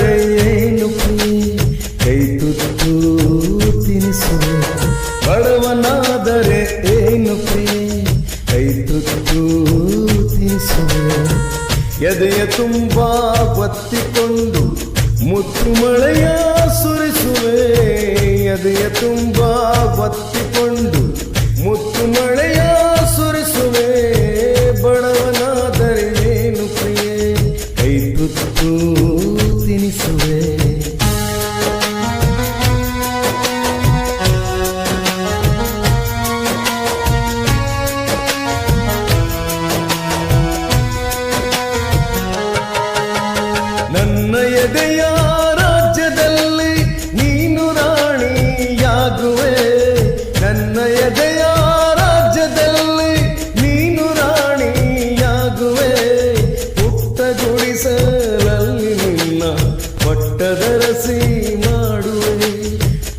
ಬಡವನಾದರೆ ಏನು ಪ್ರಿಯೆ ಕೈ ತುತ್ತು ತಿನಿಸುವೆ ಬಡವನಾದರೆ ಏನು ಪ್ರಿಯೆ ಕೈ ತುತ್ತು ತಿನಿಸುವೆ ಎದೆಯ ತುಂಬಾ ಒತ್ತಿಕೊಂಡು ಮುತ್ತು ಮಳೆಯ ಸುರಿಸುವೆ ಎದೆಯ ತುಂಬಾ ಒತ್ತಿಕೊಂಡು ಮುತ್ತು ಮಳೆಯ ಸುರಿಸುವೆ ಬಡವನಾದರೆ ಏನು ಪ್ರಿಯೆ ಕೈ ತುತ್ತು ತಿನಿಸುವೆ ನನ್ನ ಎದೆಯ ರಾಜ್ಯದಲ್ಲಿ ನೀನು ರಾಣಿಯಾಗುವೆ ನನ್ನ ಎದೆಯ ರಾಜ್ಯದಲ್ಲಿ ನೀನು ರಾಣಿಯಾಗುವೆ ಪುಟ್ಟ ಗುಡಿಸಲಲ್ಲಿ ನಿನ್ನ ಪಟ್ಟದರಸಿ ಮಾಡುವೆ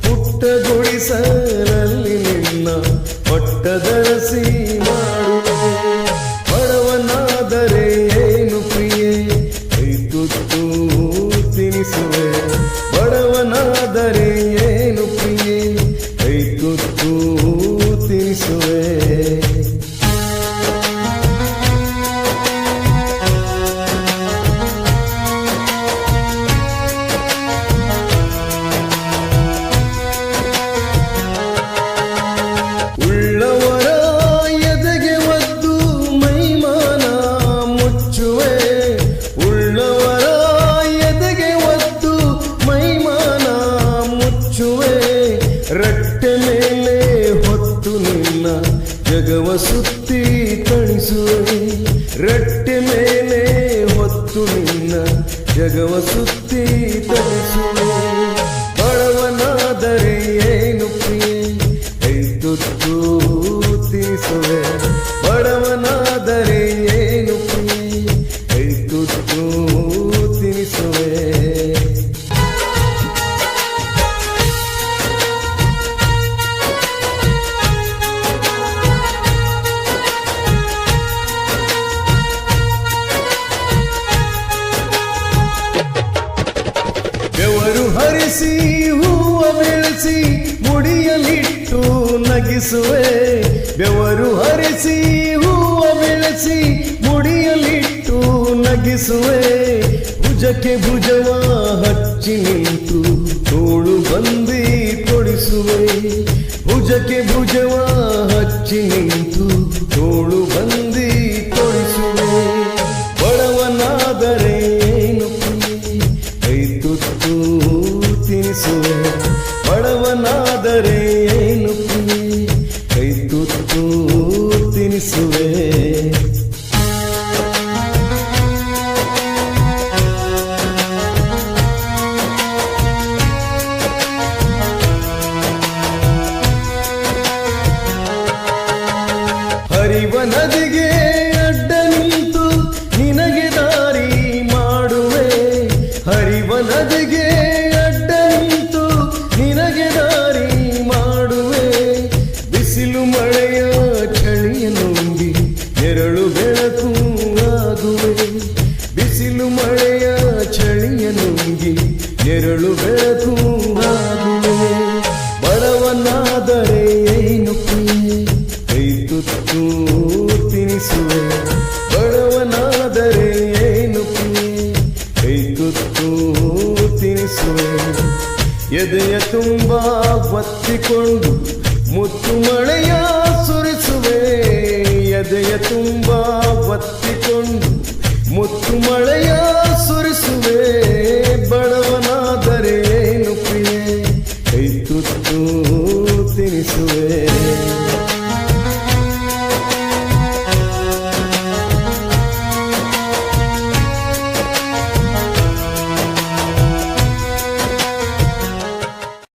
ಪುಟ್ಟ ಗುಡಿಸಲಲ್ಲಿ ನಿನ್ನ ಪಟ್ಟದರಸಿ ಮಾಡುವೆ ಬಡವನಾದರೆ ಏನು ಪ್ರಿಯೆ ಕೈ ತುತ್ತು ತಿನಿಸುವೆ ಬಡವನಾದರೆ ಏನು ಪ್ರಿಯೆ ಕೈ ತುತ್ತು ತಿನಿಸುವೆ ಉಳ್ಳವರ ಎದೆಗೆ ಒದ್ದು ಮೈಮಾನ ಮುಚ್ಚುವೆ ಉಳ್ಳವರ ಎದೆಗೆ ಒದ್ದು ಮೈಮಾನ ಮುಚ್ಚುವೆ ರಟ್ಟೆ ಮೇಲೆ ಹೊತ್ತು ನಿನ್ನ ಜಗವ ಸುತ್ತಿ ತಣಿಸುವೆ ರಟ್ಟೆ ಮೇಲೆ ಹೊತ್ತು ನಿನ್ನ ಜಗವ ಸುತ್ತಿ ತಣಿಸುವೆ ಬಡವನಾದರೆ ಏನು ಪ್ರಿಯೆ ಕೈ ತುತ್ತು ತಿನಿಸುವೆ ಬಡವನಾದರೆ ಏನು ಪ್ರಿಯೆ ಕೈ ತುತ್ತು ತಿನಿಸುವೆ ಬೆವರು ಹರಿಸಿ ಹೂವ ಬೆಳೆಸಿ ಮುಡಿಯಲಿಟ್ಟು ನಗಿಸುವೆ ಬೆವರು ಹರಿಸಿ ಹೂವ ಬೆಳೆಸಿ ಮುಡಿಯಲಿಟ್ಟು ನಗಿಸುವೆ ಭುಜಕ್ಕೆ ಭುಜವ ಹಚ್ಚಿ ನಿಂತು ತೋಳು ಬಂದಿ ಕೊಡಿಸುವೆ ಭುಜಕ್ಕೆ ಭುಜವ ಹಚ್ಚಿ ನಿಂತು ತೋಳು ಬಂದಿ ಕೊಡಿಸುವೆ ಬಡವನಾದರೆ ಏನು ಪ್ರಿಯೆ ಕೈ ತುತ್ತು ತಿನಿಸುವೆ ಬಡವನಾದರೆ ಏನು ಪ್ರಿಯೆ ಕೈ ತುತ್ತು ತಿನಿಸುವೆ ಹರಿವ ನದಿಗೆ ಅಡ್ಡ ನಿಂತು ನಿನಗೆ ದಾರಿ ಮಾಡುವೆ ಹರಿವ ನದಿಗೆ ಅಡ್ಡ ನಿಂತು ನಿನಗೆ ದಾರಿ ಮಾಡುವೆ ಬಿಸಿಲು ಮಳೆಯ ಚಳಿಯ ನುಂಗಿ ನೆರಳು ಬೆಳಕು ಆಗುವೆ ಬಿಸಿಲು ಮಳೆಯ ಚಳಿಯ ನುಂಗಿ ನೆರಳು ಬೆಳಕು ಆಗುವೆ ಬಡವನಾದರೆ ಏನು ಪ್ರಿಯೆ ಕೈ ತುತ್ತು ತಿನಿಸುವೆ ಬಡವನಾದರೆ ಏನು ಪ್ರಿಯೆ ಕೈ ತುತ್ತು ತಿನಿಸುವೆ ಎದೆಯ ತುಂಬಾ ಒತ್ತಿಕೊಂಡು ಮುತ್ತು ಮಳೆಯ ಸುರಿಸುವೆ ಎದೆಯ ತುಂಬಾ ಒತ್ತಿಕೊಂಡು ಮುತ್ತು ಮಳೆಯ ಸುರಿಸುವೆ ಬಡವನಾದರೆ ಏನು ಪ್ರಿಯೆ ಕೈ ತುತ್ತು ತಿನಿಸುವೆ